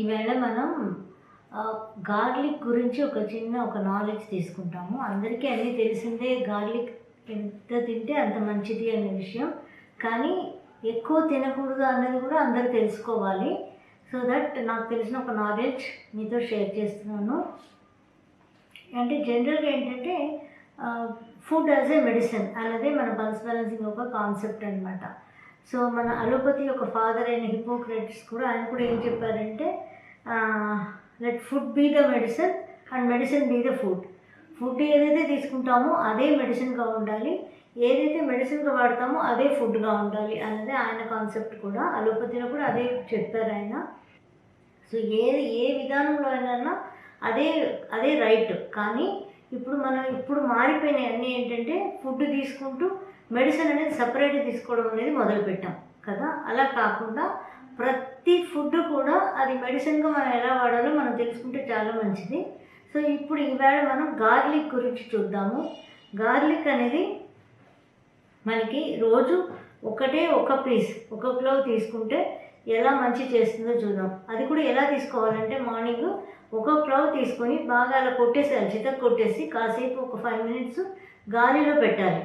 ఈవేళ మనం గార్లిక్ గురించి ఒక నాలెడ్జ్ తీసుకుంటాము. అందరికీ అన్నీ తెలిసిందే, గార్లిక్ ఎంత తింటే అంత మంచిది అనే విషయం. కానీ ఎక్కువ తినకూడదు అన్నది కూడా అందరూ తెలుసుకోవాలి. సో దట్ నాకు తెలిసిన ఒక నాలెడ్జ్ మీతో షేర్ చేస్తున్నాను. అంటే జనరల్గా ఏంటంటే ఫుడ్ యాజ్ ఏ మెడిసిన్ అన్నదే మన పల్స్ బ్యాలెన్సింగ్ ఒక కాన్సెప్ట్ అనమాట. సో మన అలోపతి యొక్క ఫాదర్ అయిన హిపోక్రటిస్ కూడా ఆయన కూడా ఏం చెప్పారంటే, let food be the medicine and medicine be the food. Food ఏదైతే తీసుకుంటామో అదే మెడిసిన్గా ఉండాలి, ఏదైతే మెడిసిన్గా వాడతామో అదే ఫుడ్గా ఉండాలి అన్నది ఆయన కాన్సెప్ట్ కూడా. అలోపతిలో కూడా అదే చెప్పారు ఆయన. సో ఏ విధానంలో అయినా అదే అదే రైట్. కానీ ఇప్పుడు మారిపోయినాయి అన్నీ ఏంటంటే ఫుడ్ తీసుకుంటూ మెడిసిన్ అనేది సపరేట్గా తీసుకోవడం అనేది మొదలుపెట్టాం కదా. అలా కాకుండా ప్రతి ఫుడ్ కూడా అది మెడిసిన్గా మనం ఎలా వాడాలో మనం తెలుసుకుంటే చాలా మంచిది. సో ఇప్పుడు ఈవేళ మనం గార్లిక్ గురించి చూద్దాము. గార్లిక్ అనేది మనకి రోజు ఒక పీస్ ఒక క్లోవ్ తీసుకుంటే ఎలా మంచి చేస్తుందో చూద్దాం. అది కూడా ఎలా తీసుకోవాలంటే, మార్నింగ్ ఒక క్లోవ్ తీసుకొని బాగా అలా కొట్టేసేయాలి, చితక్ కొట్టేసి కాసేపు ఒక 5 minutes గాలిలో పెట్టాలి.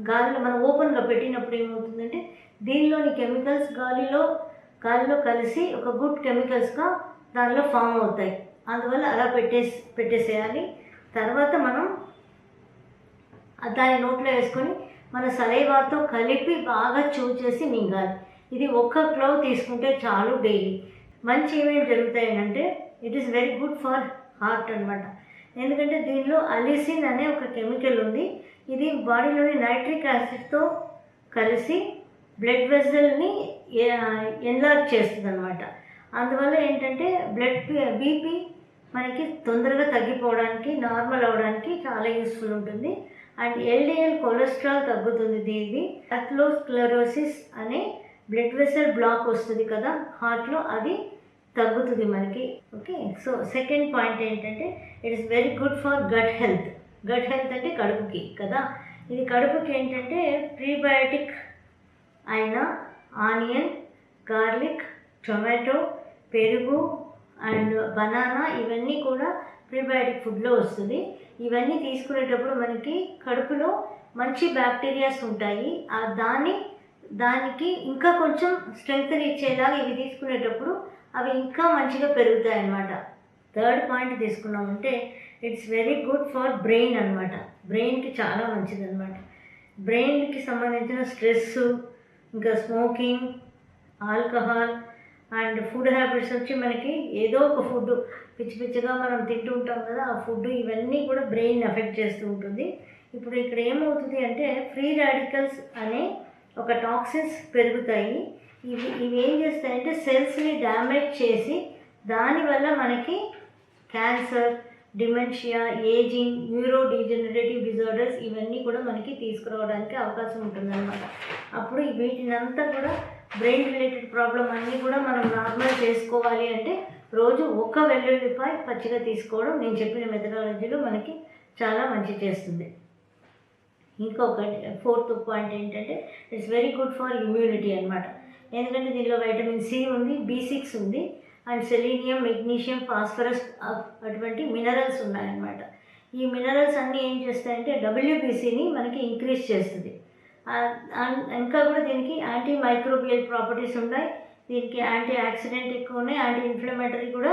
గాలిలో మనం ఓపెన్గా పెట్టినప్పుడు ఏమవుతుందంటే దీనిలోని కెమికల్స్ గాలిలో కలిసి ఒక గుడ్ కెమికల్స్గా దానిలో ఫామ్ అవుతాయి. అందువల్ల అలా పెట్టేసేయాలి. తర్వాత మనం దాని నోట్లో వేసుకొని మన సలైవాతో కలిపి బాగా చేసి మింగాలి. ఇది ఒక్క క్లోవ్ తీసుకుంటే చాలు డైలీ. మంచి ఏమేమి జరుగుతాయంటే it is very good for heart అనమాట. ఎందుకంటే దీనిలో అలిసిన్ అనే ఒక కెమికల్ ఉంది. ఇది బాడీలోని నైట్రిక్ యాసిడ్తో కలిసి బ్లడ్ వెజల్ని ఎన్లార్జ్ చేస్తుంది అనమాట. అందువల్ల ఏంటంటే బీపీ మనకి తొందరగా తగ్గిపోవడానికి, నార్మల్ అవ్వడానికి చాలా యూస్ఫుల్ ఉంటుంది. అండ్ ఎల్డిఎల్ కొలెస్ట్రాల్ తగ్గుతుంది. దీనిది అథెరోస్క్లెరోసిస్ అనే బ్లడ్ వెసల్ బ్లాక్ వస్తుంది కదా హార్ట్లో, అది తగ్గుతుంది మనకి. ఓకే, సో సెకండ్ పాయింట్ ఏంటంటే it is very good for gut health. Gut health అంటే కడుపుకి కదా. ఇది కడుపుకి ఏంటంటే ప్రీబయాటిక్ అయిన ఆనియన్, గార్లిక్, టొమాటో, పెరుగు అండ్ బనానా ఇవన్నీ కూడా ప్రీబయాటిక్ ఫుడ్లో వస్తుంది. ఇవన్నీ తీసుకునేటప్పుడు మనకి కడుపులో మంచి బ్యాక్టీరియాస్ ఉంటాయి. దానికి ఇంకా కొంచెం స్ట్రెంగ్త్ ఇచ్చేలాగా ఇవి తీసుకునేటప్పుడు అవి ఇంకా మంచిగా పెరుగుతాయి అన్నమాట. థర్డ్ పాయింట్ తీసుకున్నామంటే it's very good for brain అనమాట. బ్రెయిన్కి చాలా మంచిది అనమాట. బ్రెయిన్కి సంబంధించిన స్ట్రెస్, ఇంకా smoking, alcohol and food habits వచ్చి మనకి ఏదో ఒక ఫుడ్ పిచ్చిగా మనం తింటూ ఉంటాం కదా, ఆ ఫుడ్ ఇవన్నీ కూడా బ్రెయిన్ ఎఫెక్ట్ చేస్తూ ఉంటుంది. ఇప్పుడు ఇక్కడ ఏమవుతుంది అంటే ఫ్రీ రాడికల్స్ అనే ఒక టాక్సిన్స్ పెరుగుతాయి. ఇవి ఏం చేస్తాయంటే సెల్స్ని డ్యామేజ్ చేసి దానివల్ల మనకి cancer, dementia, ageing, neuro degenerative disorders ఇవన్నీ కూడా మనకి తీసుకురావడానికి అవకాశం ఉంటుందన్నమాట. అప్పుడు వీటినంతా కూడా బ్రెయిన్ రిలేటెడ్ ప్రాబ్లం అన్నీ కూడా మనం నార్మల్ చేసుకోవాలి అంటే రోజు ఒక వెల్లుల్లిపాయ పచ్చిగా తీసుకోవడం నేను చెప్పిన మెథడాలజీలో మనకి చాలా మంచి చేస్తుంది. ఇంకొకటి ఫోర్త్ పాయింట్ ఏంటంటే it's very good for immunity అనమాట. ఎందుకంటే దీనిలో వైటమిన్ సి ఉంది, B6 ఉంది అండ్ సెలీనియం, మెగ్నీషియం, ఫాస్ఫరస్ అటువంటి మినరల్స్ ఉన్నాయన్నమాట. ఈ మినరల్స్ అన్నీ ఏం చేస్తాయంటే WBCని మనకి ఇంక్రీజ్ చేస్తుంది. ఇంకా కూడా దీనికి యాంటీ మైక్రోబియల్ ప్రాపర్టీస్ ఉన్నాయి, దీనికి యాంటీ ఆక్సిడెంట్ ఎక్కువ ఉన్నాయి, యాంటీ ఇన్ఫ్లమేటరీ కూడా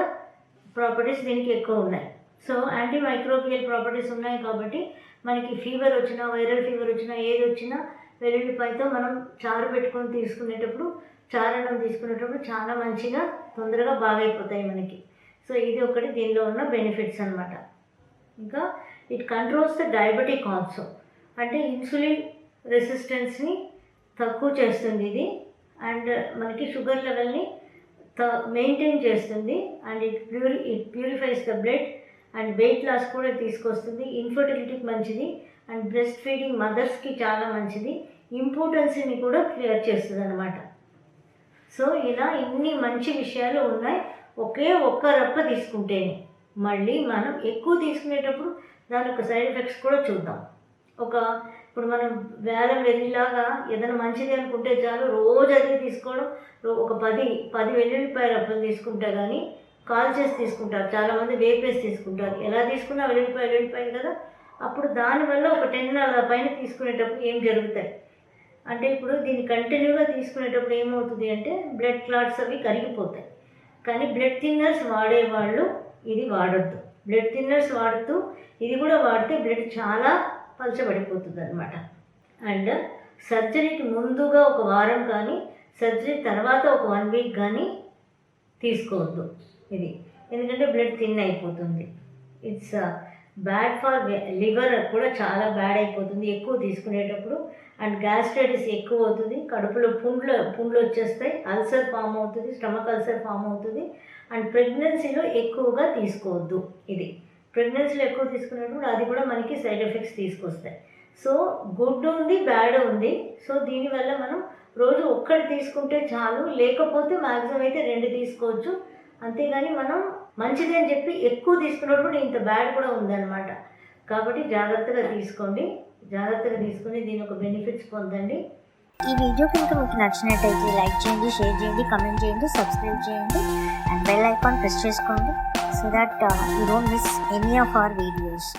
ప్రాపర్టీస్ దీనికి ఎక్కువ ఉన్నాయి. సో యాంటీ మైక్రోబియల్ ప్రాపర్టీస్ ఉన్నాయి కాబట్టి మనకి ఫీవర్ వచ్చినా, వైరల్ ఫీవర్ వచ్చినా, ఏది వచ్చినా వెల్లుల్లిపాయతో మనం చారు పెట్టుకొని చారణం తీసుకునేటప్పుడు చాలా మంచిగా తొందరగా బాగైపోతాయి మనకి. సో ఇది ఒకటి దీనిలో ఉన్న బెనిఫిట్స్ అనమాట. ఇంకా it controls the diabetic also, అంటే ఇన్సులిన్ రెసిస్టెన్స్ని తక్కువ చేస్తుంది ఇది. అండ్ మనకి షుగర్ లెవెల్ని మెయింటైన్ చేస్తుంది. And it purifies the blood and weight loss కూడా తీసుకొస్తుంది. ఇన్ఫర్టిలిటీకి మంచిది అండ్ బ్రెస్ట్ ఫీడింగ్ మదర్స్కి చాలా మంచిది. ఇంపార్టెన్స్ని కూడా క్లియర్ చేస్తుంది అనమాట. సో ఇలా ఇన్ని మంచి విషయాలు ఉన్నాయి ఒక్క రప్ప తీసుకుంటేనే. మళ్ళీ మనం ఎక్కువ తీసుకునేటప్పుడు దాని యొక్క సైడ్ ఎఫెక్ట్స్ కూడా చూద్దాం. ఇప్పుడు మనం వేలం వెల్లిలాగా ఏదైనా మంచిది అనుకుంటే చాలు రోజు అదే తీసుకోవడం. ఒక 10 వెల్లుల్లిపాయ రప్పలు తీసుకుంటే కానీ కాల్ చేసి తీసుకుంటారు, చాలామంది వేపేసి తీసుకుంటారు. ఎలా తీసుకున్నా వెళ్ళిపోయాయి కదా. అప్పుడు దానివల్ల ఒక 10 అలా పైన తీసుకునేటప్పుడు ఏం జరుగుతాయి అంటే, ఇప్పుడు దీన్ని కంటిన్యూగా తీసుకునేటప్పుడు ఏమవుతుంది అంటే బ్లడ్ క్లాట్స్ అవి కరిగిపోతాయి. కానీ బ్లడ్ థిన్నర్స్ వాడేవాళ్ళు ఇది వాడొద్దు. బ్లడ్ థిన్నర్స్ వాడుతూ ఇది కూడా వాడితే బ్లడ్ చాలా పలచబడిపోతుంది అనమాట. అండ్ సర్జరీకి ముందుగా ఒక వారం కానీ సర్జరీ తర్వాత ఒక 1 వీక్ కానీ తీసుకోవద్దు ఇది, ఎందుకంటే బ్లడ్ థిన్ అయిపోతుంది. ఇట్స్ బ్యాడ్ ఫర్ లివర్ కూడా చాలా బ్యాడ్ అయిపోతుంది ఎక్కువ తీసుకునేటప్పుడు. అండ్ గ్యాస్ట్రైటిస్ ఎక్కువ అవుతుంది, కడుపులో పుండ్లు వచ్చేస్తాయి, అల్సర్ ఫామ్ అవుతుంది, స్టమక్ అల్సర్ ఫామ్ అవుతుంది. అండ్ ప్రెగ్నెన్సీలో ఎక్కువగా తీసుకోవద్దు ఇది. ప్రెగ్నెన్సీలో ఎక్కువ తీసుకునేటప్పుడు అది కూడా మనకి సైడ్ ఎఫెక్ట్స్ తీసుకొస్తాయి. సో గుడ్ ఉంది, బ్యాడ్ ఉంది. సో దీనివల్ల మనం రోజు ఒక్కటి తీసుకుంటే చాలు, లేకపోతే మ్యాక్సిమం అయితే 2 తీసుకోవచ్చు. అంతేగాని మనం మంచిది అని చెప్పి ఎక్కువ తీసుకున్నప్పుడు ఇంత బ్యాడ్ కూడా ఉందన్నమాట. కాబట్టి జాగ్రత్తగా తీసుకోండి, జాగ్రత్తగా తీసుకుని దీని ఒక బెనిఫిట్స్ పొందండి. ఈ వీడియో కనుక మీకు నచ్చినట్టయితే లైక్ చేయండి, షేర్ చేయండి, కమెంట్ చేయండి, సబ్స్క్రైబ్ చేయండి అండ్ బెల్ ఐకాన్ ప్రెస్ చేసుకోండి so that you don't miss any of our videos.